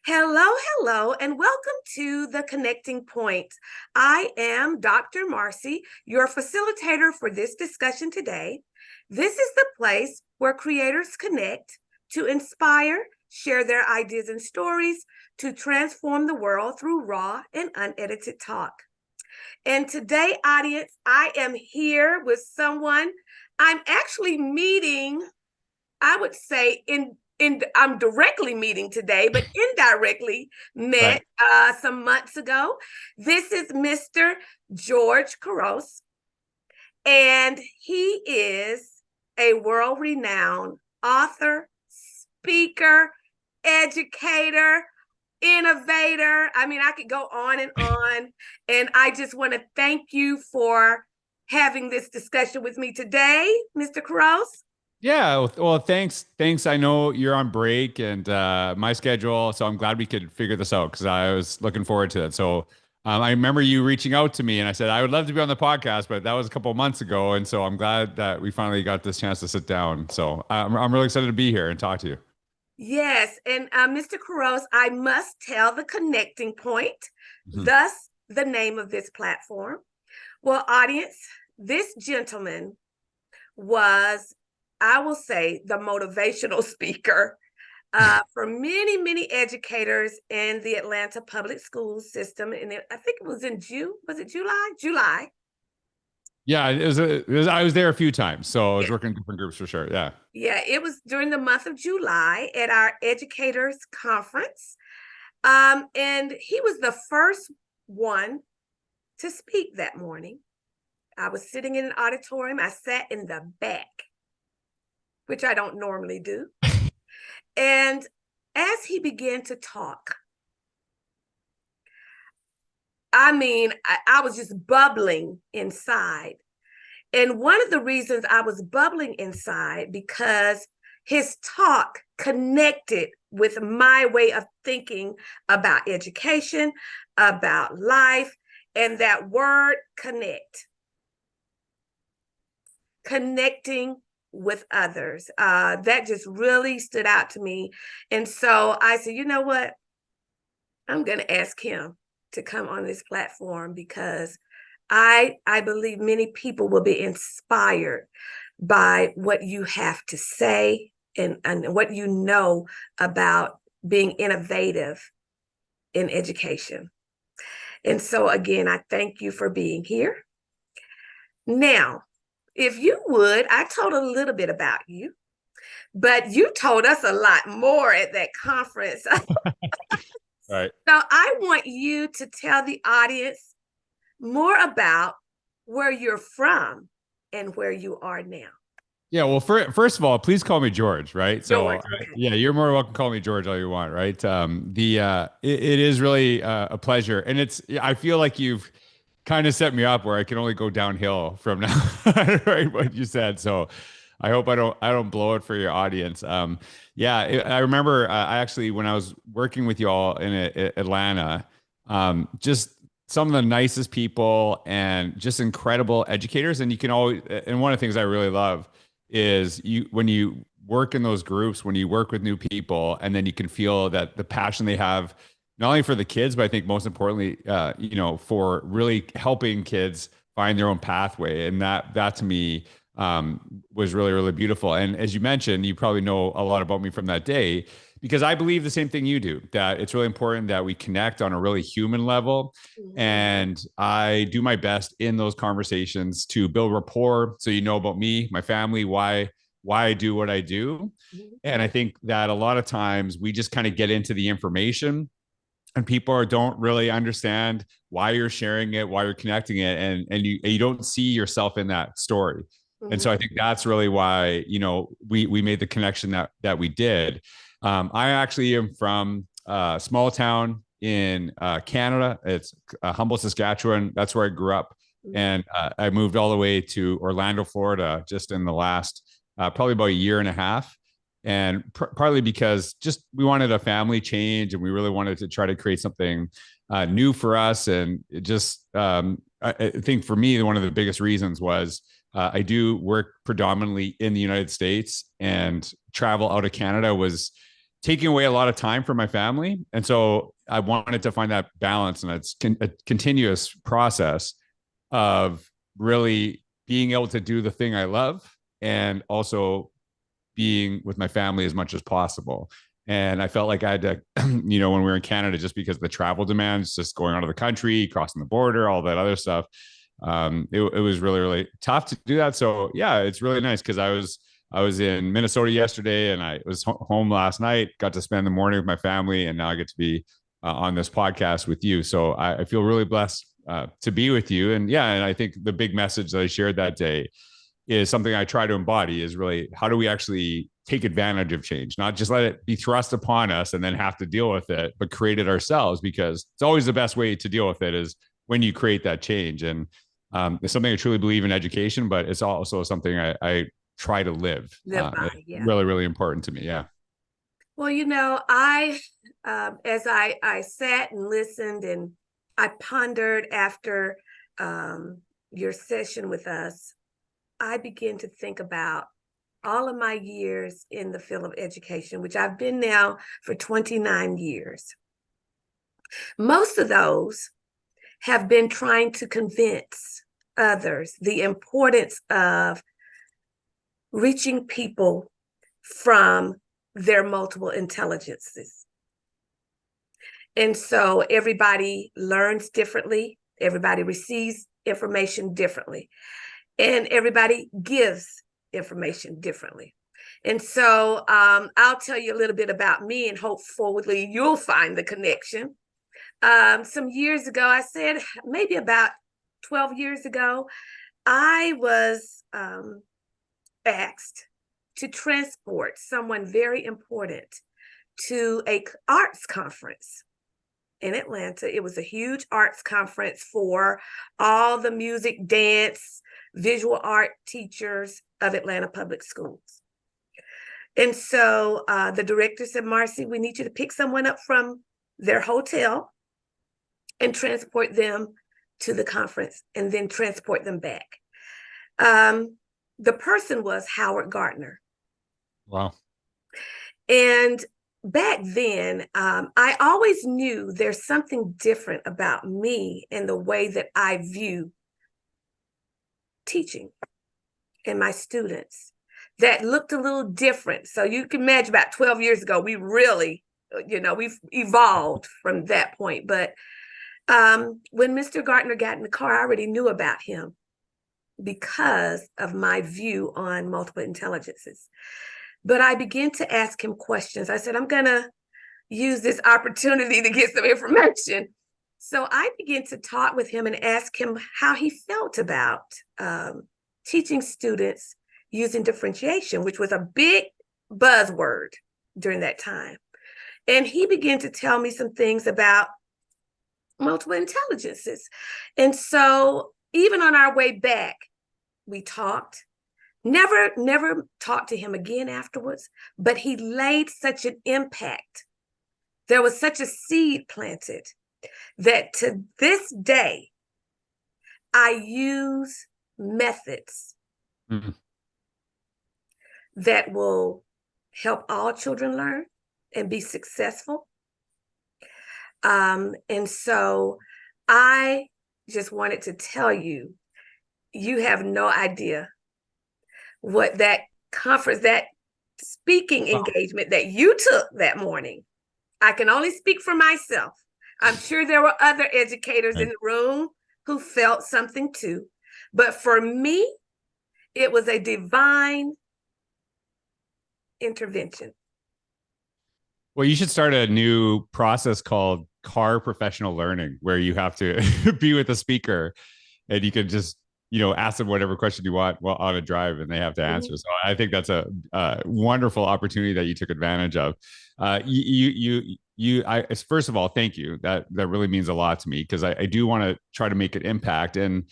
Hello, hello, and welcome to the Connecting Point. I am Dr. Marcy, your facilitator for this discussion today. This is the place where creators connect to inspire, share their ideas and stories, to transform the world through raw and unedited talk. And today, audience, I am here with someone I'm actually meeting, I would say, I'm directly meeting today, but indirectly Right. met some months ago. This is Mr. George Couros, and he is a world-renowned author, speaker, educator, innovator. I mean, I could go on and on. And I just want to thank you for having this discussion with me today, Mr. Couros. Yeah. Well, thanks. Thanks. I know you're on break and my schedule, so I'm glad we could figure this out because I was looking forward to it. So I remember you reaching out to me and I said I would love to be on the podcast, but that was a couple of months ago, and so I'm glad that we finally got this chance to sit down. So I'm really excited to be here and talk to you. Yes, and Mr. Couros, I must tell the connecting point, Mhm. thus the name of this platform. Well, audience, this gentleman was, I will say, the motivational speaker for many, many educators in the Atlanta public school system. And I think it was in June. Was it July? July. Yeah, I was there a few times, so I was Yeah. working in different groups for sure. Yeah. Yeah, it was during the month of July at our educators conference. And he was the first one to speak that morning. I was sitting in an auditorium. I sat in the back, which I don't normally do. And as he began to talk, I mean, I was just bubbling inside. And one of the reasons I was bubbling inside because his talk connected with my way of thinking about education, about life, and that word connect, connecting with others. That just really stood out to me. And so I said, you know what? I'm going to ask him to come on this platform because I believe many people will be inspired by what you have to say and what you know about being innovative in education. And so again, I thank you for being here. Now, if you would, I told a little bit about you, but you told us a lot more at that conference. So Right. I want you to tell the audience more about where you're from and where you are now. Yeah, well, first of all, please call me George, right? So, George, okay. yeah, you're more welcome to call me George all you want, right? It is really a pleasure, and I feel like you've kind of set me up where I can only go downhill from now, right? What you said. So, I hope I don't blow it for your audience. Yeah, I remember I actually when I was working with you all in Atlanta, just some of the nicest people and just incredible educators, and you can always and one of the things I really love is you when you work in those groups, when you work with new people, and then you can feel that the passion they have, not only for the kids, but I think most importantly, for really helping kids find their own pathway. And that to me was really, really beautiful. And as you mentioned, you probably know a lot about me from that day because I believe the same thing you do, that it's really important that we connect on a really human level. Mhm. And I do my best in those conversations to build rapport. So you know about me, my family, why I do what I do. Mhm. And I think that a lot of times we just kind of get into the information and people don't really understand why you're sharing it, why you're connecting it, and you don't see yourself in that story. And Mhm. so I think that's really why we made the connection that we did. I actually am from a small town in Canada. It's Humboldt, Saskatchewan. That's where I grew up, Mhm. and I moved all the way to Orlando, Florida, just in the last probably about a year and a half. And partly because just we wanted a family change and we really wanted to try to create something new for us. And it just I think for me one of the biggest reasons was I do work predominantly in the United States, and travel out of Canada was taking away a lot of time from my family. And so I wanted to find that balance, and it's a continuous process of really being able to do the thing I love and also being with my family as much as possible. And I felt like I had to, when we were in Canada, just because of the travel demands, just going out of the country, crossing the border, all that other stuff, it was really, really tough to do that. So yeah, it's really nice because I was in Minnesota yesterday, and I was home last night, got to spend the morning with my family, and now I get to be on this podcast with you. So I feel really blessed to be with you. And yeah, and I think the big message that I shared that day is something I try to embody, is really, how do we actually take advantage of change, not just let it be thrust upon us and then have to deal with it, but create it ourselves, because it's always the best way to deal with it is when you create that change. And it's something I truly believe in education, but it's also something I try to live. Yeah. Really, really important to me. Yeah. Well, I, as I sat and listened and I pondered after your session with us, I began to think about all of my years in the field of education, which I've been now for 29 years. Most of those have been trying to convince others the importance of reaching people from their multiple intelligences. And so everybody learns differently, everybody receives information differently, and everybody gives information differently. And so I'll tell you a little bit about me, and hopefully you'll find the connection. Some years ago, I said maybe about 12 years ago, I was asked to transport someone very important to an arts conference in Atlanta. It was a huge arts conference for all the music, dance, visual art teachers of Atlanta Public Schools. And so the director said, Marcy, we need you to pick someone up from their hotel and transport them to the conference and then transport them back. The person was Howard Gardner. Wow. And back then, I always knew there's something different about me and the way that I view teaching and my students that looked a little different. So you can imagine about 12 years ago, we really, we've evolved from that point. But when Mr. Gardner got in the car, I already knew about him because of my view on multiple intelligences. But I began to ask him questions. I said, I'm going to use this opportunity to get some information. So I began to talk with him and ask him how he felt about teaching students using differentiation, which was a big buzzword during that time. And he began to tell me some things about multiple intelligences. And so even on our way back, we talked. Never talked to him again afterwards, but he laid such an impact. There was such a seed planted that to this day, I use methods that will help all children learn and be successful. And so I just wanted to tell you, you have no idea what that conference, that speaking engagement that you took that morning. I can only speak for myself. I'm sure there were other educators in the room who felt something too. But for me, it was a divine intervention. Well, you should start a new process called car professional learning, where you have to be with a speaker and you can just, ask them whatever question you want while on a drive, and they have to answer. So I think that's a wonderful opportunity that you took advantage of. First of all, thank you. That really means a lot to me, because I do want to try to make an impact. And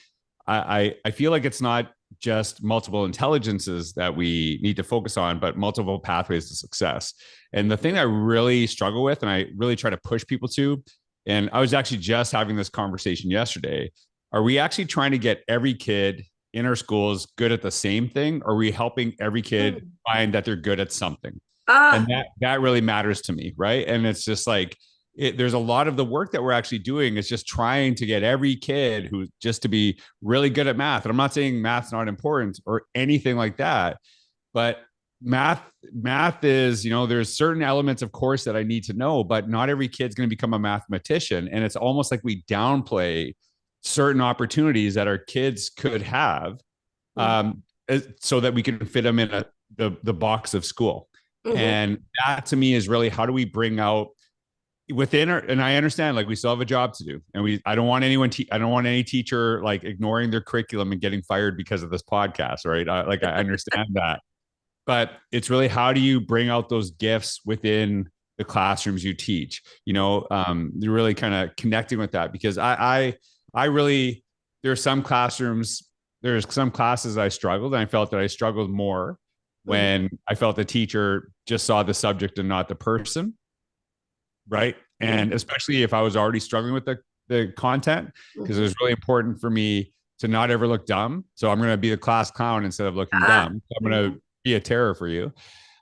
I feel like it's not just multiple intelligences that we need to focus on, but multiple pathways to success. And the thing I really struggle with, and I really try to push people to, and I was actually just having this conversation yesterday, are we actually trying to get every kid in our schools good at the same thing? Or are we helping every kid find that they're good at something? And Ah, that really matters to me, right? And it's just like there's a lot of the work that we're actually doing is just trying to get every kid who just to be really good at math. And I'm not saying math's not important or anything like that, but math is, there's certain elements of course that I need to know, but not every kid's going to become a mathematician. And it's almost like we downplay certain opportunities that our kids could have, mhm, um, so that we can fit them in the box of school. mhm. And that to me is really, how do we bring out within our, and I understand like we still have a job to do, and I don't want I don't want any teacher like ignoring their curriculum and getting fired because of this podcast, right? I understand that, but it's really, how do you bring out those gifts within the classrooms you teach? You're really kind of connecting with that, because I really, there's some classrooms, there's some classes I struggled, and I felt that I struggled more Mhm, when I felt the teacher just saw the subject and not the person, right? And mhm, especially if I was already struggling with the content, because it mhm. was really important for me to not ever look dumb. So I'm going to be the class clown instead of looking Ah, dumb. I'm going mhm, to be a terror for you.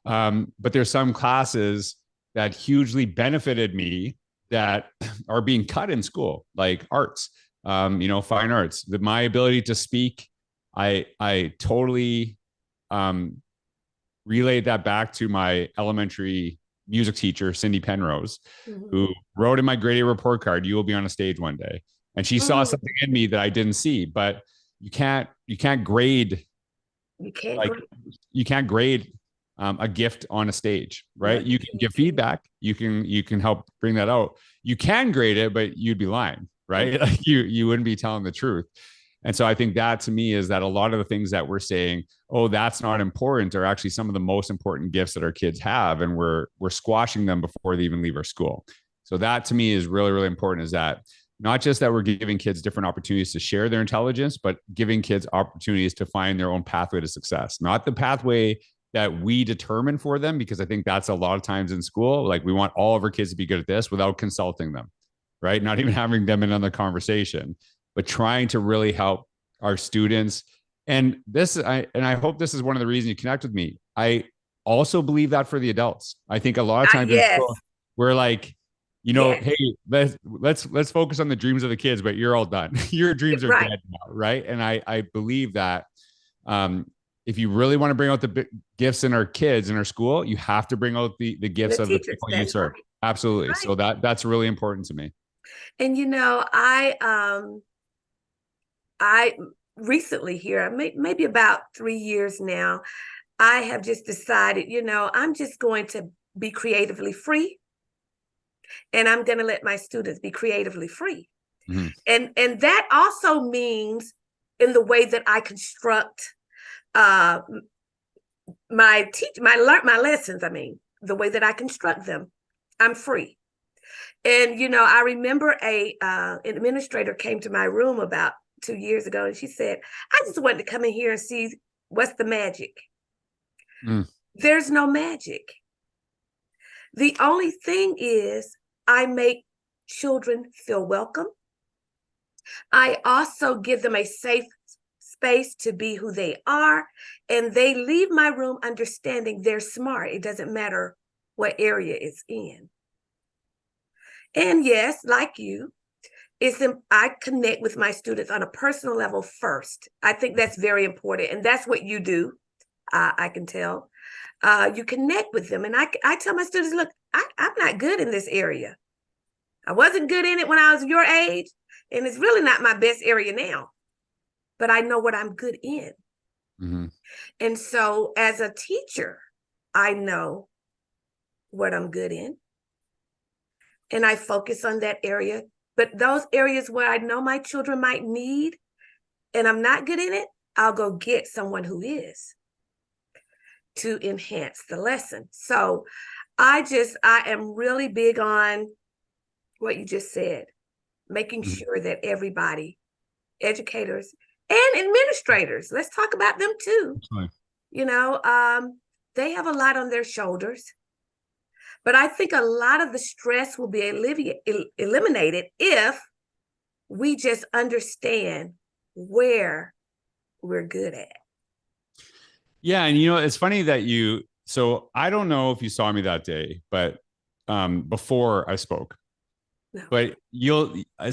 But there's some classes that hugely benefited me that are being cut in school, like arts, fine arts. My ability to speak, I totally um, relayed that back to my elementary music teacher, Cindy Penrose, mhm, who wrote in my grade A report card, "You will be on a stage one day." And she saw mhm. something in me that I didn't see. But you can't grade, You can't like, go. you can't grade a gift on a stage, No, right? you You can give can't. feedback, you can help bring that out. You can grade it, but you'd be lying, right? Mhm. Like you wouldn't be telling the truth. And so I think that to me is that a lot of the things that we're saying, oh, that's not important, are actually some of the most important gifts that our kids have, and we're squashing them before they even leave our school. So that to me is really, really important, is that not just that we're giving kids different opportunities to share their intelligence, but giving kids opportunities to find their own pathway to success, not the pathway that we determine for them. Because I think that's a lot of times in school, like we want all of our kids to be good at this without consulting them, right? Not even having them in on the conversation, but trying to really help our students. And I hope this is one of the reasons you connect with me. I also believe that for the adults. I think a lot of times in Yes, school, we're like, yes, hey, let's focus on the dreams of the kids, but you're all done. Your dreams are right. dead now, right? And I believe that, um, if you really want to bring out the gifts in our kids in our school, you have to bring out the The gifts of the teachers, people you that's serve. right. That's Absolutely. right. So that's really important to me. And I recently here, maybe about 3 years now, I have just decided, I'm just going to be creatively free, and I'm going to let my students be creatively free. Mhm. And that also means in the way that I construct uh my lessons, I mean, the way that I construct them, I'm free. And I remember an administrator came to my room about 2 years ago, and she said, "I just wanted to come in here and see what's the magic." Mm. There's no magic. The only thing is, I make children feel welcome. I also give them a safe space to be who they are, and they leave my room understanding they're smart. It doesn't matter what area it's in. And yes, like you, I connect with my students on a personal level first. I think that's very important, and that's what you do. I can tell. You connect with them, and I tell my students, look, I'm not good in this area. I wasn't good in it when I was your age, and it's really not my best area now. But I know what I'm good in, Mhm. and so as a teacher, I know what I'm good in, and I focus on that area. But those areas where I know my children might need, and I'm not good in it, I'll go get someone who is to enhance the lesson. So I am really big on what you just said, making Mhm. sure that everybody, educators and administrators, let's talk about them too. Absolutely. You know, um, they have a lot on their shoulders, but I think a lot of the stress will be eliminated if we just understand where we're good at. Yeah, and it's funny that you So I don't know if you saw me that day, but before I spoke, No. but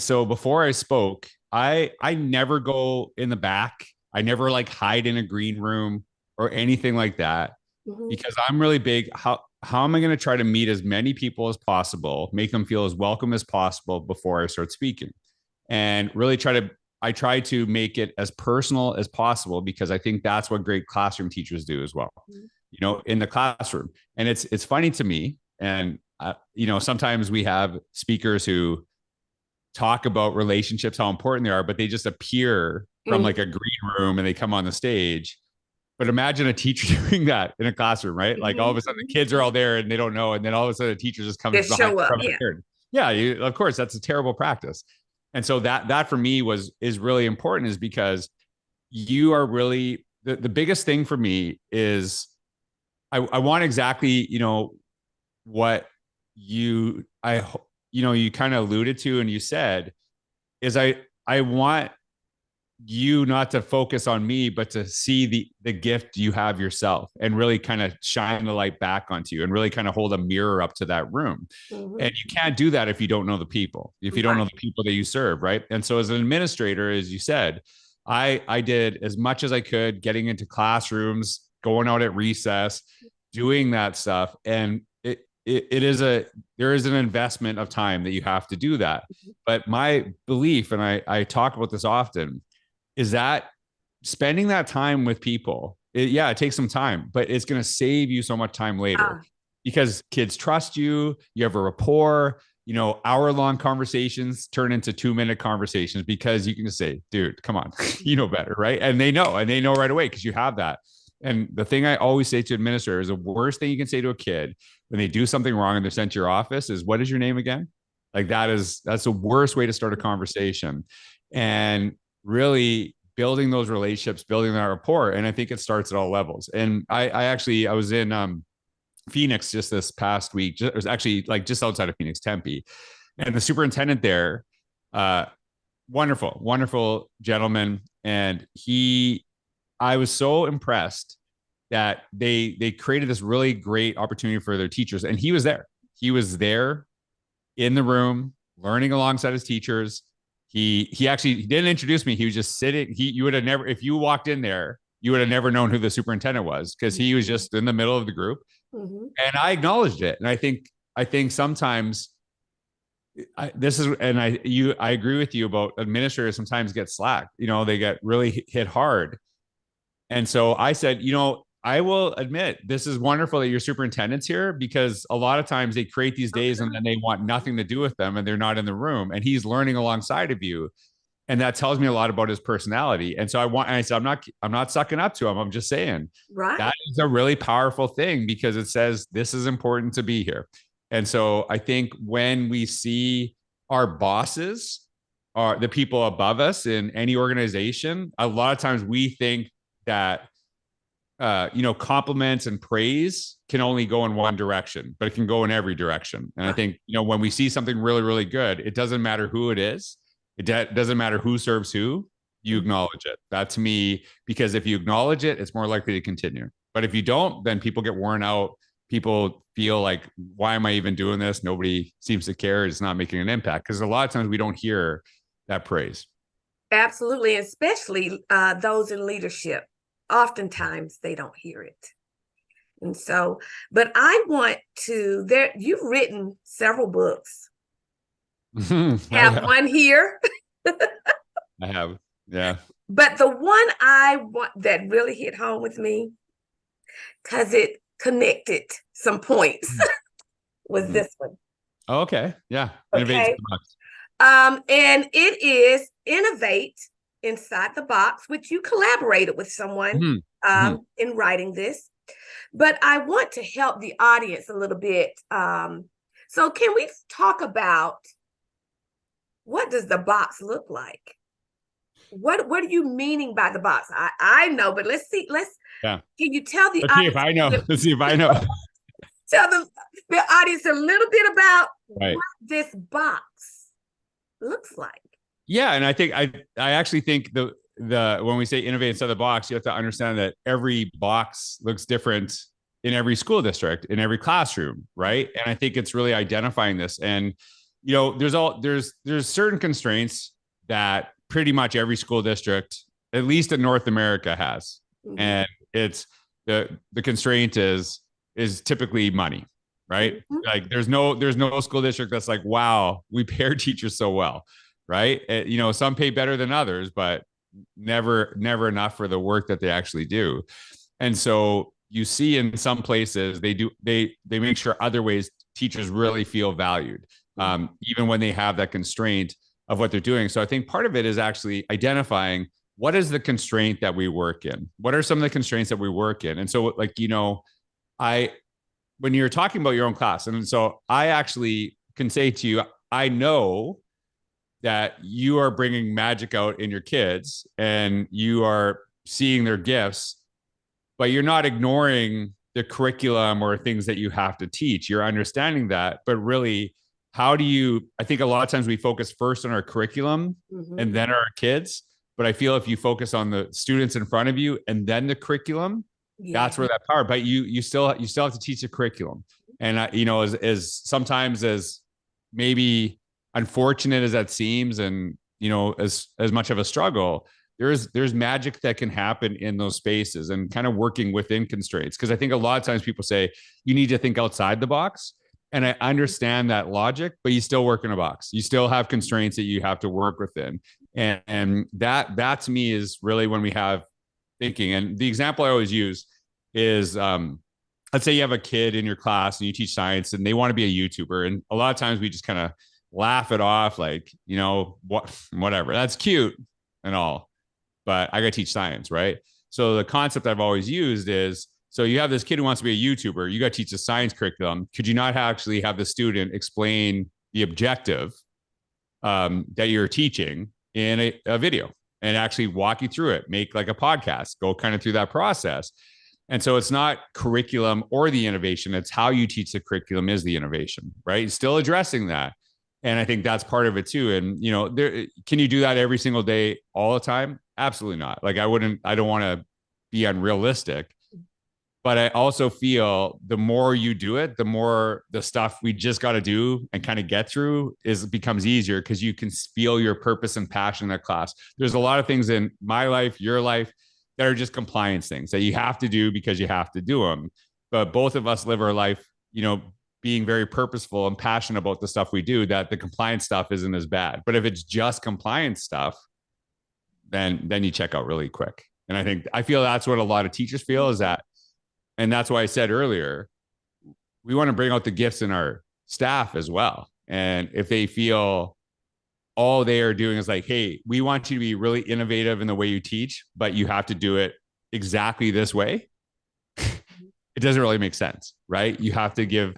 so before I spoke, I never go in the back. I never like hide in a green room or anything like that Mhm. because I'm really big. How am I going to try to meet as many people as possible, make them feel as welcome as possible before I start speaking, and really I try to make it as personal as possible because I think that's what great classroom teachers do as well, Mhm. in the classroom. And it's funny to me, and sometimes we have speakers who talk about relationships, how important they are, but they just appear from like a Mhm. green room and they come on the stage. But imagine a teacher doing that in a classroom, right? Like all of Mhm. a sudden the Mhm. kids are all there and they don't know. And then all of a sudden a teacher just comes Just behind show up. from the Yeah. third. Yeah, of course, that's a terrible practice. And so that for me is really important, is because you are really the biggest thing for me is I want exactly, what you kind of alluded to and you said is I want you not to focus on me, but to see the gift you have yourself and really kind of shine the light back onto you and really kind of hold a mirror up to that room. And Mhm. you can't do that if you don't know the people, if you don't know Right. the people that you serve, right? And so as an administrator, as you said, I did as much as I could, getting into classrooms, going out at recess, doing that stuff. And it is there is an investment of time that you have to do that. But my belief, and I talk about this often, is that spending that time with people, it takes some time, but it's going to save you so much time later Ah, because kids trust you. You have a rapport. Hour-long conversations turn into 2-minute conversations because you can just say, dude, come on, you know better, right? And they know right away because you have that. And the thing I always say to administrators, the worst thing you can say to a kid when they do something wrong and they're sent to your office is, what is your name again? Like that's the worst way to start a conversation. And really building those relationships, building that rapport. And I think it starts at all levels. And I was in Phoenix just this past week. It was actually like just outside of Phoenix, Tempe. And the superintendent there, uh, wonderful, wonderful gentleman. And I was so impressed that they created this really great opportunity for their teachers. And he was there. He was there in the room, learning alongside his teachers. He didn't introduce me. He was just sitting. You would have never, if you walked in there, you would have never known who the superintendent was because he was just in the middle of the group. mhm. And I acknowledged it. And I think sometimes this is, and I agree with you about administrators sometimes get slack. They get really hit hard. And so I said, I will admit this is wonderful that your superintendent's here because a lot of times they create these days and then they want nothing to do with them and they're not in the room and he's learning alongside of you. And that tells me a lot about his personality. And so I said, I'm not sucking up to him. I'm just saying Right. that is a really powerful thing because it says this is important to be here. And so I think when we see our bosses are the people above us in any organization, a lot of times we think that compliments and praise can only go in one direction, but it can go in every direction. And I Right. think, when we see something really, really good, it doesn't matter who it is. Doesn't matter who serves who, you Mhm. acknowledge it. That to me, because if you acknowledge it, it's more likely to continue. But if you don't, then people get worn out. People feel like, why am I even doing this? Nobody seems to care. It's not making an impact because a lot of times we don't hear that praise. Absolutely, especially those in leadership. Oftentimes they don't hear it. And so, but I want to there you've written several books. I Have have. one here, I have. Yeah. but the one I want that really hit home with me because it connected some points was Mhm. this one. Oh, okay. Yeah. Innovate. Okay. And it is Innovate Inside the Box, which you collaborated with someone Mm-hmm. Mm-hmm. in writing this. But I want to help the audience a little bit. So can we talk about what does the box look like? What are you meaning by the box? I know, but let's see. Yeah. Can you tell the Let's see if audience I know. Let's see if I know. tell the audience a little bit about Right. what this box looks like? Yeah, and I think I actually think the when we say innovate inside the box, you have to understand that every box looks different in every school district, in every classroom, right? And I think it's really identifying this. And there's certain constraints that pretty much every school district, at least in North America, has. Mhm. And it's the constraint is typically money, right? Mhm. Like there's no school district that's like, wow, we pay our teachers so well, right? Some pay better than others, but never enough for the work that they actually do. And so you see in some places they make sure other ways teachers really feel valued, even when they have that constraint of what they're doing. So I think part of it is actually identifying what is the constraint that we work in? What are some of the constraints that we work in? And so, like, I, when you're talking about your own class, and so I actually can say to you, I know that you are bringing magic out in your kids and you are seeing their gifts, but you're not ignoring the curriculum or things that you have to teach. You're understanding that, but really, I think a lot of times we focus first on our curriculum and then our kids. But I feel if you focus on the students in front of you and then the curriculum, that's where that power. But you still have to teach the curriculum. And as sometimes as maybe unfortunate as that seems, and as much of a struggle, there's magic that can happen in those spaces and kind of working within constraints. Because I think a lot of times people say you need to think outside the box. And I understand that logic, but you still work in a box. You still have constraints that you have to work within. And that to me is really when we have thinking. And the example I always use is, let's say you have a kid in your class and you teach science and they want to be a YouTuber. And a lot of times we just kind of laugh it off, like, whatever, that's cute and all, but I got to teach science, right? So the concept I've always used is, so you have this kid who wants to be a YouTuber, you got to teach the science curriculum. Could you not actually have the student explain the objective that you're teaching in a video and actually walk you through it, make like a podcast, go kind of through that process? And so it's not curriculum or the innovation, it's how you teach the curriculum is the innovation, right? Still addressing that. And I think that's part of it too. And, can you do that every single day, all the time? Absolutely not. Like I don't want to be unrealistic, but I also feel the more you do it, the more the stuff we just got to do and kind of get through becomes easier because you can feel your purpose and passion in that class. There's a lot of things in my life, your life, that are just compliance things that you have to do because you have to do them. But both of us live our life, being very purposeful and passionate about the stuff we do, that the compliance stuff isn't as bad. But if it's just compliance stuff, then you check out really quick. And I feel that's what a lot of teachers feel is that. And that's why I said earlier, we want to bring out the gifts in our staff as well. And if they feel all they are doing is like, hey, we want you to be really innovative in the way you teach, but you have to do it exactly this way, it doesn't really make sense, right? You have to give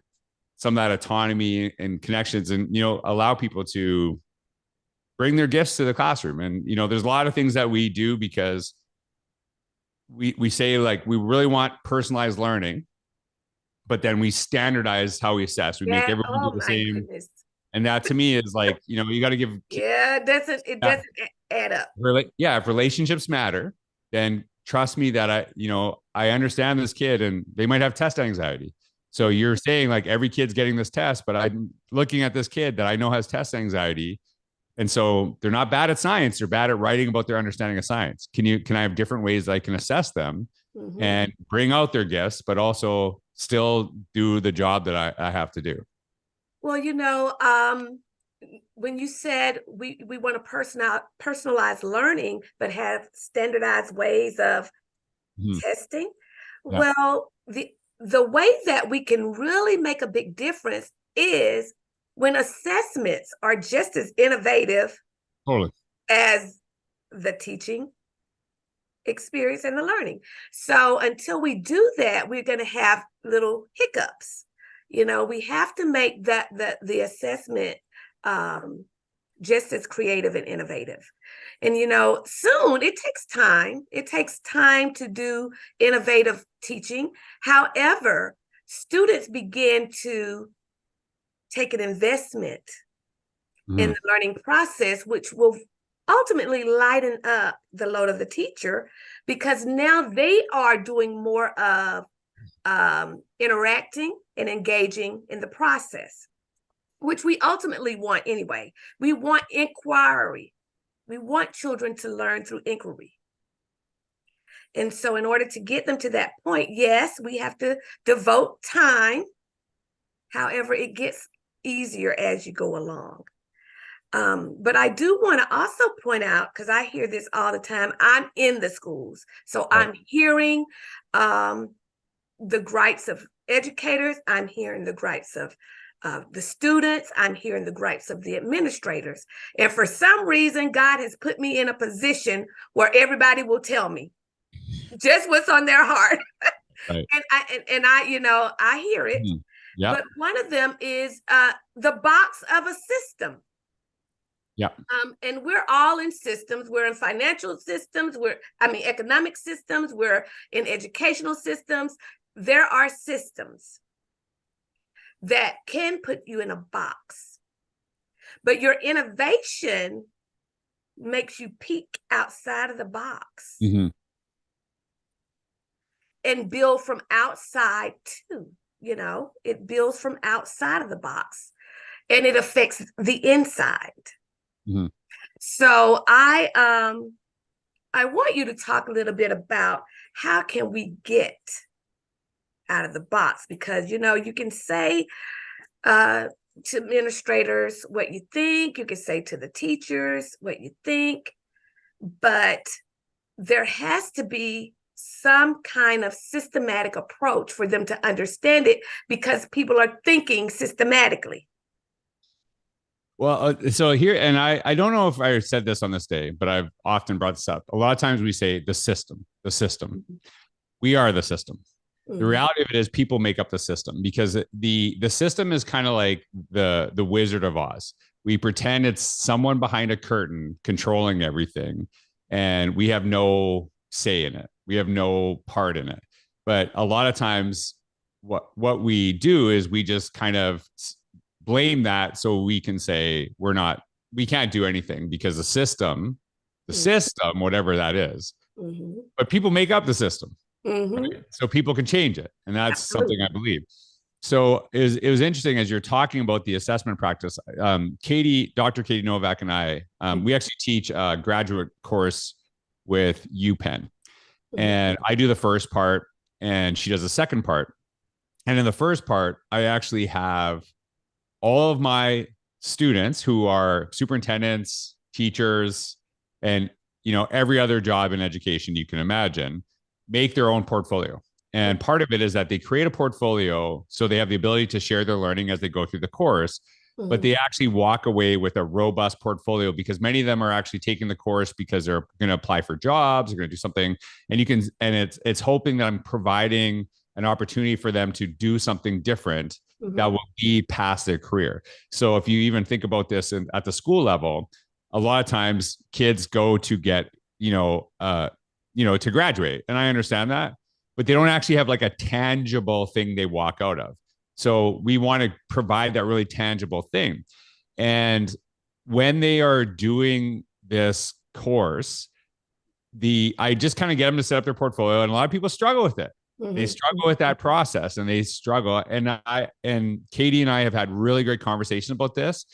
some of that autonomy and connections and, allow people to bring their gifts to the classroom. And, there's a lot of things that we do because we say like, we really want personalized learning, but then we standardize how we assess. We make everyone do the same. Goodness. And that to me is like, you got to give. Yeah, it doesn't add up. If relationships matter, then trust me that I understand this kid and they might have test anxiety. So you're saying like every kid's getting this test, but I'm looking at this kid that I know has test anxiety. And so they're not bad at science. They're bad at writing about their understanding of science. Can I have different ways that I can assess them and bring out their gifts, but also still do the job that I have to do? Well, when you said we want to personalize learning, but have standardized ways of testing, well, the way that we can really make a big difference is when assessments are just as innovative as the teaching experience and the learning. So until we do that, we're going to have little hiccups. We have to make the assessment just as creative and innovative. And, soon it takes time. It takes time to do innovative teaching. However, students begin to take an investment in the learning process, which will ultimately lighten up the load of the teacher, because now they are doing more of interacting and engaging in the process, which we ultimately want anyway. We want inquiry. We want children to learn through inquiry. And so in order to get them to that point, yes, we have to devote time. However, it gets easier as you go along. But I do want to also point out, because I hear this all the time, I'm in the schools. So I'm hearing the gripes of educators. I'm hearing the gripes of the students. I'm hearing the gripes of the administrators. And for some reason, God has put me in a position where everybody will tell me just what's on their heart. Right. And I hear it. Mm-hmm. Yeah. But one of them is the box of a system. Yeah. And we're all in systems. We're in financial systems. Economic systems. We're in educational systems. There are systems that can put you in a box, but your innovation makes you peek outside of the box. Mm-hmm. And build from outside too. It builds from outside of the box, and it affects the inside. Mm-hmm. So I want you to talk a little bit about how can we get out of the box, because you can say to administrators what you think, you can say to the teachers what you think, but there has to be some kind of systematic approach for them to understand it, because people are thinking systematically. Well, so here, and I don't know if I said this on this day, but I've often brought this up. A lot of times we say the system. Mm-hmm. We are the system. Mm-hmm. The reality of it is people make up the system, because the system is kind of like the Wizard of Oz. We pretend it's someone behind a curtain controlling everything, and we have no say in it. We have no part in it. But a lot of times what we do is we just kind of blame that, so we can say we can't do anything because the system, whatever that is, but people make up the system. Right? So people can change it. And that's something I believe. So it was interesting as you're talking about the assessment practice. Dr. Katie Novak and I, we actually teach a graduate course with UPenn. And I do the first part and she does the second part. And in the first part, I actually have all of my students who are superintendents, teachers, and every other job in education you can imagine, make their own portfolio. And part of it is that they create a portfolio so they have the ability to share their learning as they go through the course, but they actually walk away with a robust portfolio, because many of them are actually taking the course because they're going to apply for jobs, they're going to do something, and it's hoping that I'm providing an opportunity for them to do something different that will be past their career. So if you even think about this at the school level, a lot of times kids go to get, to graduate. And I understand that, but they don't actually have like a tangible thing they walk out of. So we want to provide that really tangible thing. And when they are doing this course, I just kind of get them to set up their portfolio, and a lot of people struggle with it. They struggle with that process, and they struggle. And Katie and I have had really great conversations about this,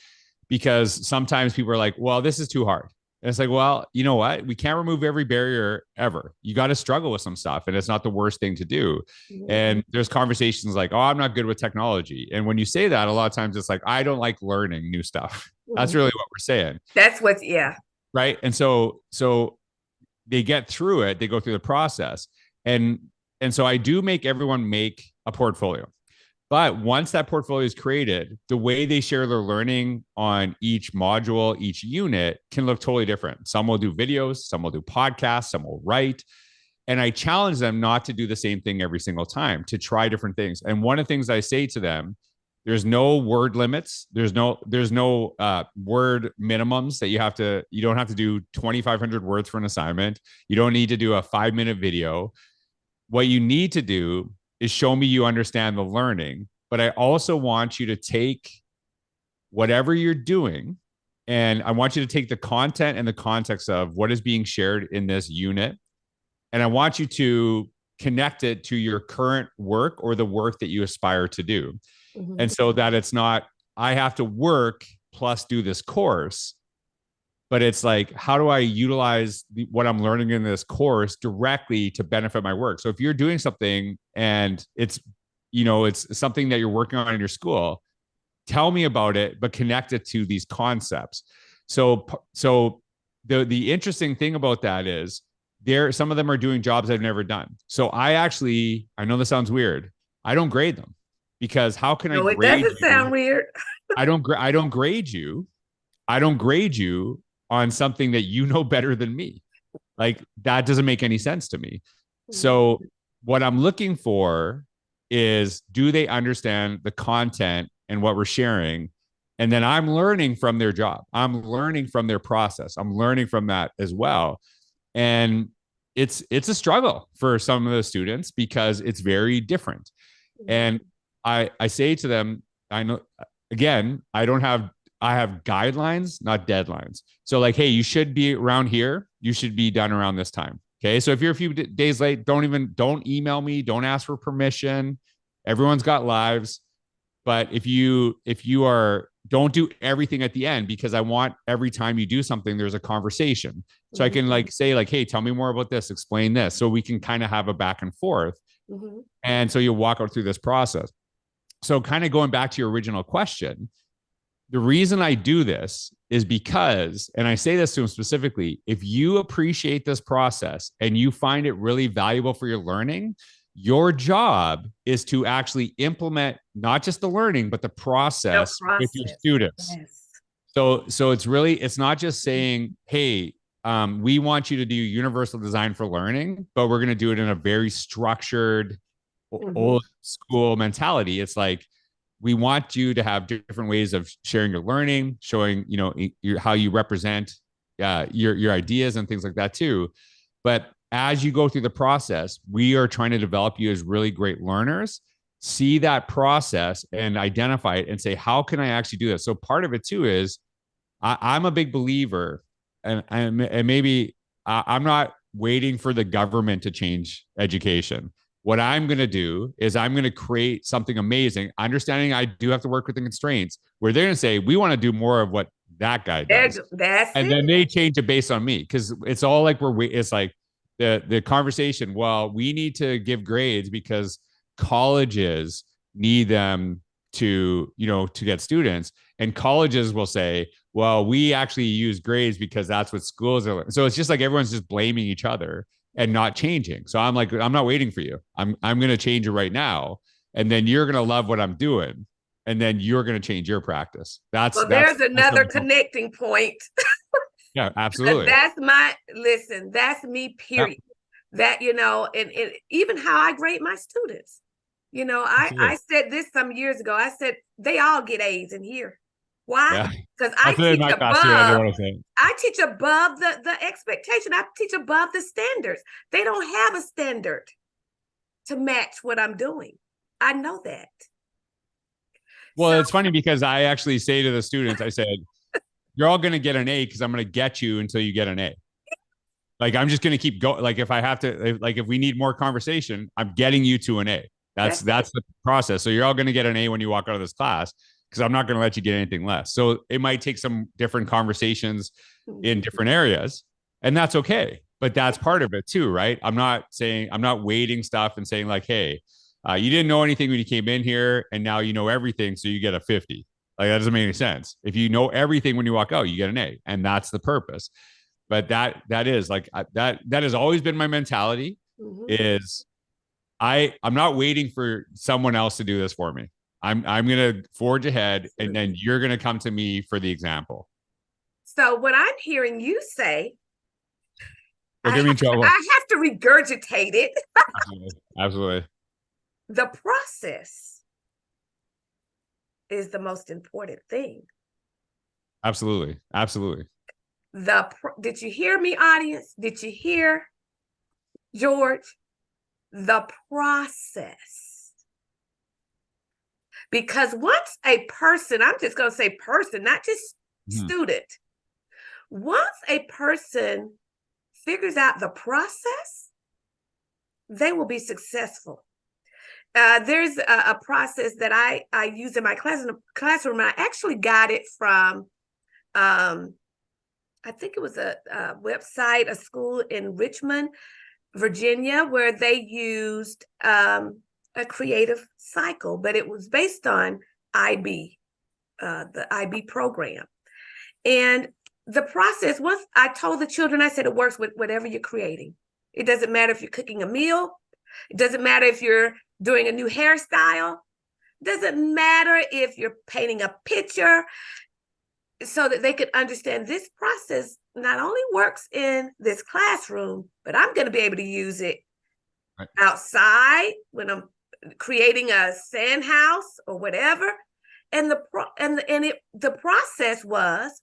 because sometimes people are like, well, this is too hard. And it's like, well, you know what? We can't remove every barrier ever. You got to struggle with some stuff, and it's not the worst thing to do. And there's conversations like, oh, I'm not good with technology. And when you say that, a lot of times it's like, I don't like learning new stuff. That's really what we're saying. That's what's, yeah. Right. And so they get through it, they go through the process. And so I do make everyone make a portfolio. But once that portfolio is created, the way they share their learning on each module, each unit can look totally different. Some will do videos, some will do podcasts, some will write. And I challenge them not to do the same thing every single time, to try different things. And one of the things I say to them, there's no word limits. There's no word minimums that you don't have to do 2,500 words for an assignment. You don't need to do a 5-minute video. What you need to do is show me you understand the learning, but I also want you to take whatever you're doing, and I want you to take the content and the context of what is being shared in this unit, and I want you to connect it to your current work or the work that you aspire to do. Mhm. And so that it's not, I have to work plus do this course, but it's like, how do I utilize what I'm learning in this course directly to benefit my work? So if you're doing something and it's, it's something that you're working on in your school, tell me about it, but connect it to these concepts. So the interesting thing about that is some of them are doing jobs I've never done. So I know this sounds weird. I don't grade them, because how can I No, it grade doesn't you? sound weird. I don't grade you. I don't grade you on something that you know better than me. Like, that doesn't make any sense to me. So what I'm looking for is, do they understand the content and what we're sharing? And then I'm learning from their job. I'm learning from their process. I'm learning from that as well. And it's a struggle for some of the students because it's very different. And I say to them, I know, again, I have guidelines, not deadlines. So like, hey, you should be around here. You should be done around this time. Okay. So if you're a few days late, don't email me. Don't ask for permission. Everyone's got lives. But if you don't do everything at the end, because I want every time you do something, there's a conversation. So I can say like, hey, tell me more about this, explain this. So we can kind of have a back and forth. And so you walk out through this process. So kind of going back to your original question, the reason I do this is because, and I say this to them specifically, if you appreciate this process and you find it really valuable for your learning, your job is to actually implement not just the learning, but the process with your students. Yes. So it's not just saying, hey, we want you to do universal design for learning, but we're going to do it in a very structured, old school mentality. It's like, we want you to have different ways of sharing your learning, showing, how you represent your ideas and things like that too. But as you go through the process, we are trying to develop you as really great learners. See that process and identify it and say, how can I actually do this? So part of it too is I'm a big believer, and maybe I'm not waiting for the government to change education. What I'm going to do is I'm going to create something amazing, understanding I do have to work within constraints, where they're going to say, we want to do more of what that guy does. And then they change it based on me, because it's all like it's like the conversation. Well, we need to give grades because colleges need them to get students, and colleges will say, well, we actually use grades because that's what schools are. So it's just like everyone's just blaming each other and not changing. So I'm like, I'm not waiting for you. I'm going to change it right now. And then you're going to love what I'm doing. And then you're going to change your practice. There's another connecting point. Yeah, absolutely. That's me, period. Yep. That, and even how I grade my students. I said this some years ago. I said, they all get A's in here. Why? Because I teach above the expectation. I teach above the standards. They don't have a standard to match what I'm doing. I know that. Well, it's funny because I actually say to the students, I said, you're all going to get an A because I'm going to get you until you get an A. Like, I'm just going to keep going. Like, if we need more conversation, I'm getting you to an A. That's the process. So you're all going to get an A when you walk out of this class, because I'm not going to let you get anything less. So it might take some different conversations in different areas, and that's okay. But that's part of it too, right? I'm not weighting stuff and saying like, hey, you didn't know anything when you came in here, and now you know everything, so you get a 50. Like, that doesn't make any sense. If you know everything when you walk out, you get an A, and that's the purpose. But that is like that has always been my mentality. Is I'm not waiting for someone else to do this for me. I'm going to forge ahead, and then you're going to come to me for the example. So what I'm hearing you say, I have to regurgitate it. Absolutely. The process is the most important thing. Absolutely. Did you hear me, audience? Did you hear, George? The process. Because once a person, I'm just going to say person, not just student. Once a person figures out the process, they will be successful. There's a process that I use in my classroom. I actually got it from, I think it was a website, a school in Richmond, Virginia, where they used a creative cycle, but it was based on IB, the IB program. And the process was, I told the children, I said, it works with whatever you're creating. It doesn't matter if you're cooking a meal. It doesn't matter if you're doing a new hairstyle. It doesn't matter if you're painting a picture, so that they could understand this process not only works in this classroom, but I'm going to be able to use it outside when I'm creating a sand house or whatever. And the process was,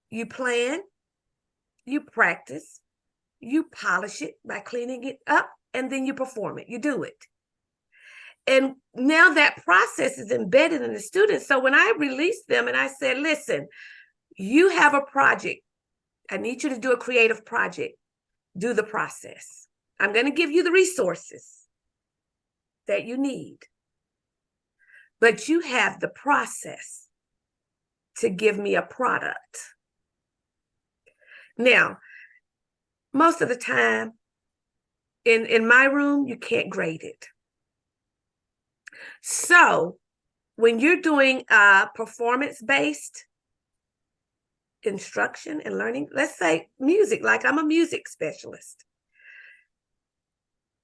you plan, you practice, you polish it by cleaning it up, and then you perform it. You do it. And now that process is embedded in the students. So when I released them and I said, listen, you have a project. I need you to do a creative project. Do the process. I'm going to give you the resources that you need. But you have the process to give me a product. Now, most of the time in my room, you can't grade it. So when you're doing performance-based instruction and learning, let's say music, like I'm a music specialist,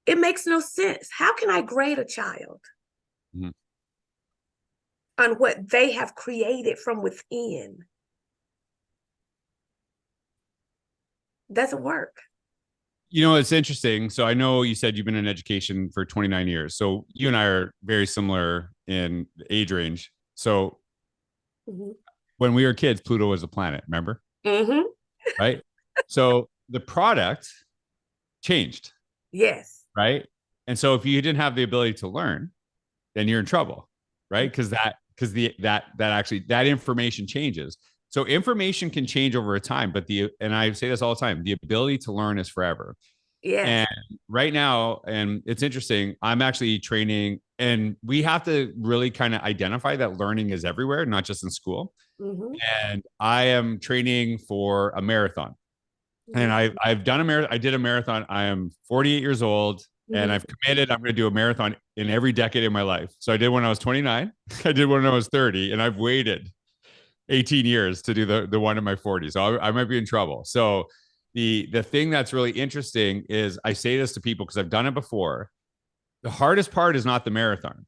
it makes no sense. How can I grade a child on what they have created from within? Doesn't work. You know, it's interesting. So I know you said you've been in education for 29 years. So you and I are very similar in age range. So when we were kids, Pluto was a planet, remember? Right? So the product changed. Yes. Right? And so if you didn't have the ability to learn, then you're in trouble, right? Because that information changes. So information can change over time, but and I say this all the time, the ability to learn is forever. Yes. And right now, and it's interesting, I'm actually training, and we have to really kind of identify that learning is everywhere, not just in school. And I am training for a marathon. And I've done a marathon. I did a marathon. I am 48 years old, and I've committed I'm going to do a marathon in every decade of my life. So I did when I was 29. I did when I was 30, and I've waited 18 years to do the one in my 40s. So I might be in trouble. So the thing that's really interesting is, I say this to people because I've done it before. The hardest part is not the marathon.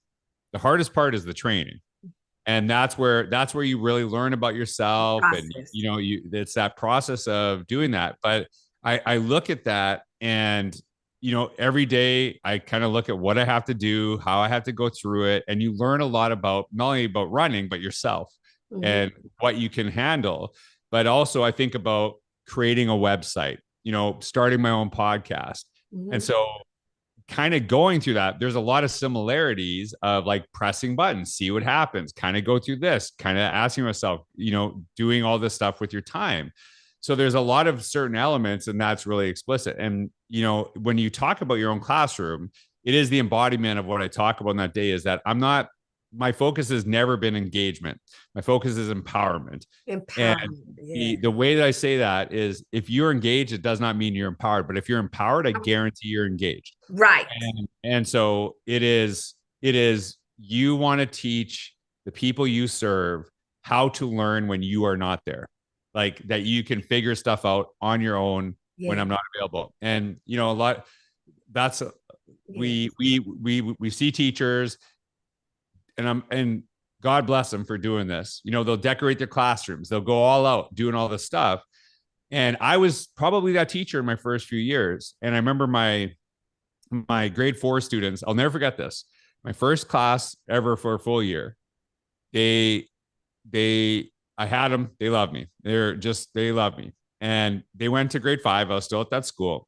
The hardest part is the training. And that's where you really learn about yourself. And, you know, it's that process of doing that. But I look at that, and, you know, every day I kind of look at what I have to do, how I have to go through it. And you learn a lot about, not only about running, but yourself and what you can handle. But also I think about creating a website, you know, starting my own podcast. And so kind of going through that, there's a lot of similarities of like pressing buttons, see what happens, kind of go through this, kind of asking myself, you know, doing all this stuff with your time. So there's a lot of certain elements, and that's really explicit. And, you know, when you talk about your own classroom, it is the embodiment of what I talk about in that day, is that my focus has never been engagement. My focus is empowerment. And the way that I say that is, if you're engaged, it does not mean you're empowered. But if you're empowered, I guarantee you're engaged. Right. And so it is, you want to teach the people you serve how to learn when you are not there. Like that you can figure stuff out on your own when I'm not available. And, you know, we see teachers, and God bless them for doing this. You know, they'll decorate their classrooms. They'll go all out doing all this stuff. And I was probably that teacher in my first few years. And I remember my grade 4 students, I'll never forget this. My first class ever for a full year. I had them. They love me. They love me. And they went to grade 5. I was still at that school.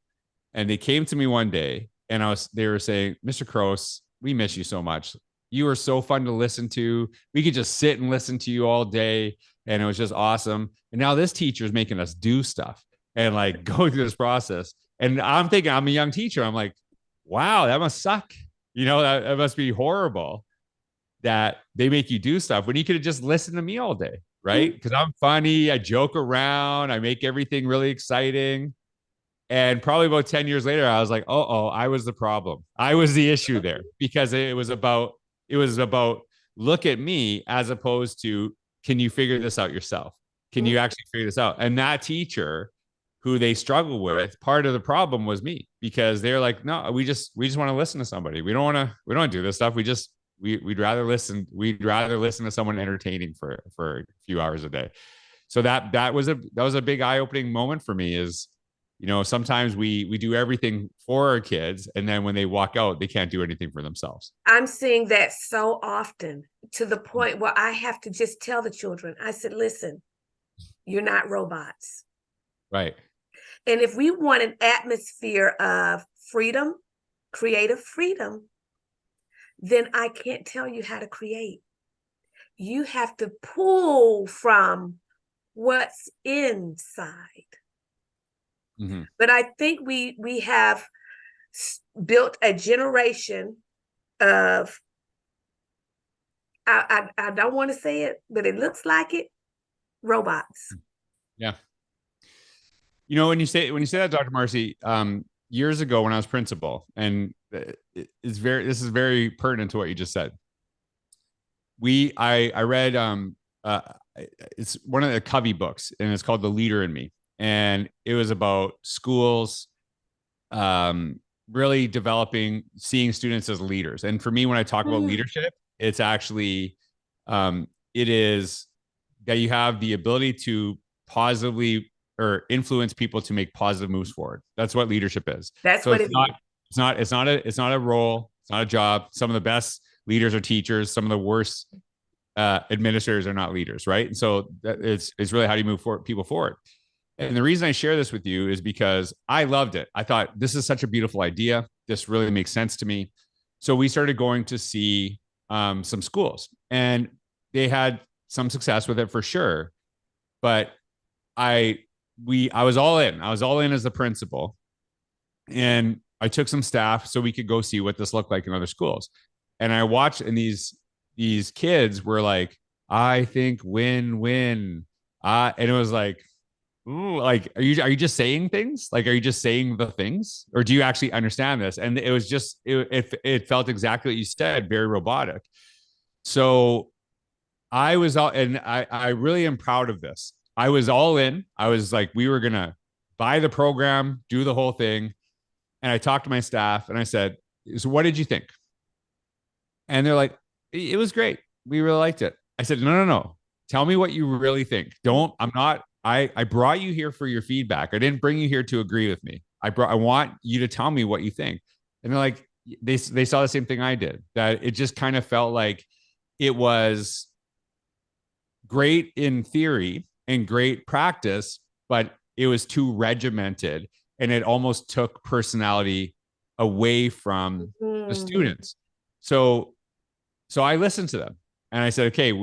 And they came to me one day, and they were saying, Mr. Kroos, we miss you so much. You were so fun to listen to. We could just sit and listen to you all day. And it was just awesome. And now this teacher is making us do stuff and like going through this process. And I'm thinking, I'm a young teacher. I'm like, wow, that must suck. That must be horrible that they make you do stuff when you could have just listened to me all day, right? Because I'm funny, I joke around, I make everything really exciting. And probably about 10 years later, I was like, oh, I was the problem. I was the issue there because it was about look at me as opposed to can you figure this out yourself? Can you actually figure this out? And that teacher who they struggle with, part of the problem was me because they're like, no, we just want to listen to somebody. We don't do this stuff. We'd rather listen. We'd rather listen to someone entertaining for a few hours a day. So that was a big eye-opening moment for me is, sometimes we do everything for our kids, and then when they walk out, they can't do anything for themselves. I'm seeing that so often to the point where I have to just tell the children, I said, listen, you're not robots. Right. And if we want an atmosphere of freedom, creative freedom, then I can't tell you how to create. You have to pull from what's inside. Mm-hmm. But I think we have built a generation of, I don't want to say it, but it looks like it, robots. Yeah. When you say that, Dr. Marcy, years ago when I was principal, and this is very pertinent to what you just said. I read it's one of the Covey books, and it's called The Leader in Me, and it was about schools really seeing students as leaders. And for me, when I talk about leadership, it's actually it is that you have the ability to positively or influence people to make positive moves forward. That's what leadership is. That's so what it's not a role. It's not a job. Some of the best leaders are teachers. Some of the worst administrators are not leaders, right? And so it's really how do you move people forward. And the reason I share this with you is because I loved it. I thought this is such a beautiful idea. This really makes sense to me. So we started going to see some schools, and they had some success with it for sure. But I was all in. I was all in as the principal, and I took some staff so we could go see what this looked like in other schools. And I watched, and these kids were like, I think win. And it was like, ooh, like, are you just saying things? Like, are you just saying the things, or do you actually understand this? And it was just it felt exactly what you said, very robotic. So I was all, and I really am proud of this. I was all in. I was like, we were gonna buy the program, do the whole thing, and I talked to my staff and I said, so what did you think? And they're like, it was great. We really liked it. I said, no. Tell me what you really think. I brought you here for your feedback. I didn't bring you here to agree with me. I want you to tell me what you think. And they're like, they saw the same thing I did, that it just kind of felt like it was great in theory and great practice, but it was too regimented and it almost took personality away from the students. So I listened to them and I said, okay,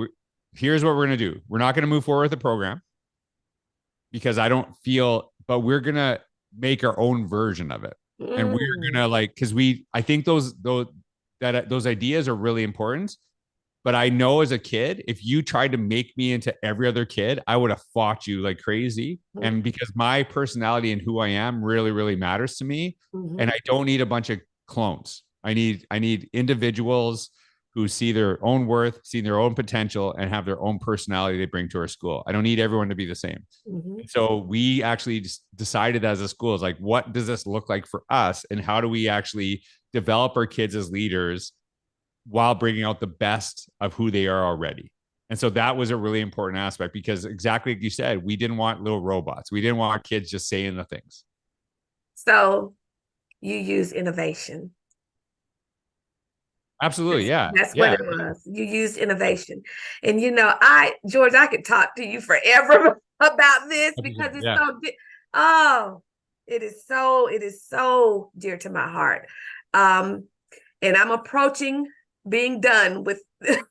here's what we're going to do. We're not going to move forward with the program because I don't feel, but we're going to make our own version of it. And we're going to because I think those ideas are really important. But I know as a kid, if you tried to make me into every other kid, I would have fought you like crazy. And because my personality and who I am really, really matters to me. And I don't need a bunch of clones. I need individuals who see their own worth, see their own potential, and have their own personality they bring to our school. I don't need everyone to be the same. So we actually just decided as a school, is like, what does this look like for us? And how do we actually develop our kids as leaders while bringing out the best of who they are already? And so that was a really important aspect because exactly like you said, we didn't want little robots. We didn't want kids just saying the things. So you use innovation. Absolutely. Yeah. That's yeah. what it was. You used innovation. And George, I could talk to you forever about this because it's it is so dear to my heart. And I'm approaching being done with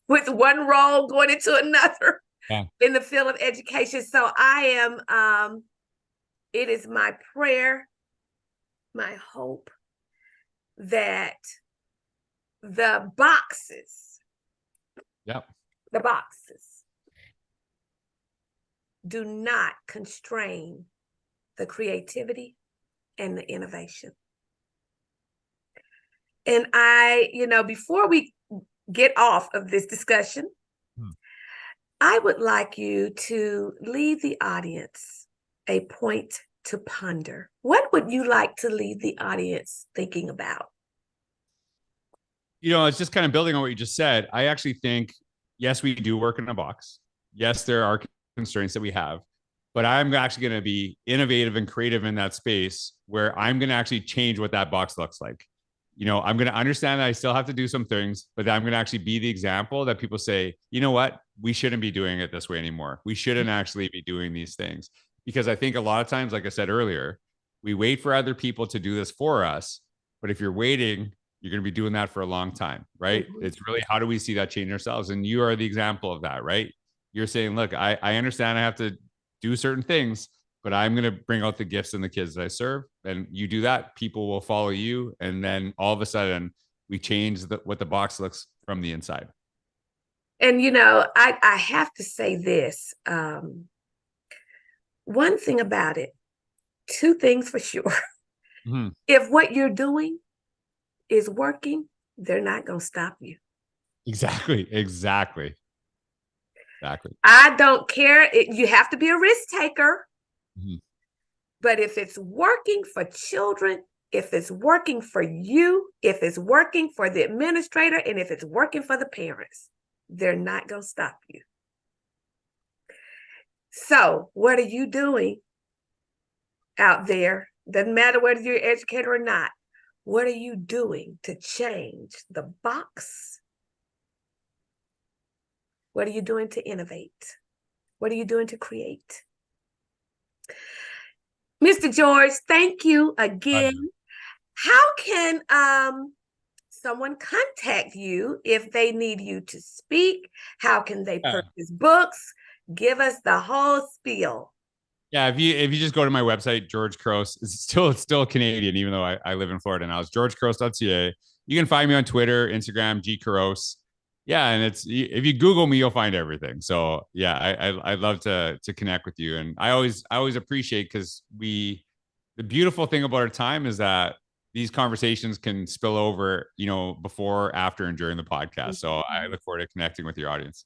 with one role going into another in the field of education. So I am it is my prayer, my hope that the boxes, Yep. the boxes do not constrain the creativity and the innovation. And before we get off of this discussion, I would like you to leave the audience a point to ponder. What would you like to leave the audience thinking about? It's just kind of building on what you just said. I actually think, yes, we do work in a box. Yes, there are constraints that we have, but I'm actually going to be innovative and creative in that space where I'm going to actually change what that box looks like. I'm going to understand that I still have to do some things, but I'm going to actually be the example that people say, you know what? We shouldn't be doing it this way anymore. We shouldn't actually be doing these things. Because I think a lot of times, like I said earlier, we wait for other people to do this for us. But if you're waiting, you're going to be doing that for a long time, right? Mm-hmm. It's really, how do we see that change ourselves? And you are the example of that, right? You're saying, look, I understand I have to do certain things, but I'm going to bring out the gifts in the kids that I serve. And you do that, people will follow you. And then all of a sudden we change what the box looks from the inside. And, I have to say this. One thing about it, two things for sure. Mm-hmm. If what you're doing is working, they're not going to stop you. Exactly. I don't care. You have to be a risk taker. Mm-hmm. But if it's working for children, if it's working for you, if it's working for the administrator, and if it's working for the parents, they're not going to stop you. So what are you doing out there? Doesn't matter whether you're an educator or not. What are you doing to change the box? What are you doing to innovate? What are you doing to create? Mr. George, thank you again. How can someone contact you if they need you to speak? How can they purchase books? Give us the whole spiel. Yeah, if you just go to my website, George Couros, it's still Canadian, even though I live in Florida now. It's georgecouros.ca. You can find me on Twitter, Instagram, G Couros. Yeah, and if you Google me, you'll find everything. So yeah, I'd love to connect with you, and I always appreciate, because the beautiful thing about our time is that these conversations can spill over, before, after, and during the podcast. So I look forward to connecting with your audience.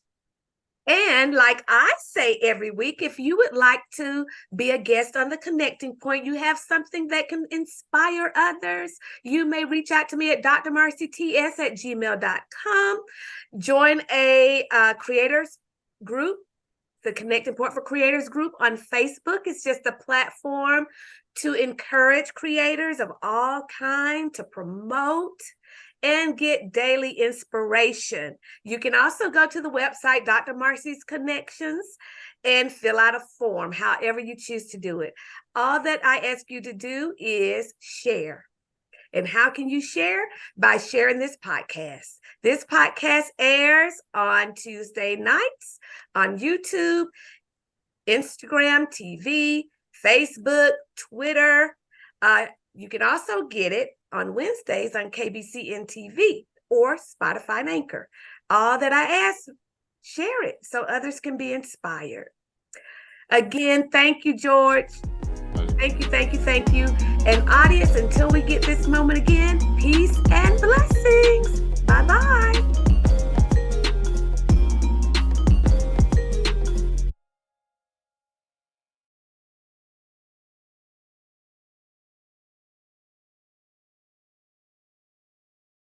And like I say every week, if you would like to be a guest on the Connecting Point, you have something that can inspire others, you may reach out to me at drmarcyts@gmail.com. Join a creators group, the Connecting Point for Creators group on Facebook. It's just a platform to encourage creators of all kinds to promote and get daily inspiration. You can also go to the website, Dr. Marcy's Connections, and fill out a form, however you choose to do it. All that I ask you to do is share. And how can you share? By sharing this podcast. This podcast airs on Tuesday nights on YouTube, Instagram, TV, Facebook, Twitter. You can also get it on Wednesdays on KBCN TV or Spotify and Anchor. All that I ask, share it so others can be inspired. Again, thank you, George. Thank you. And audience, until we get this moment again,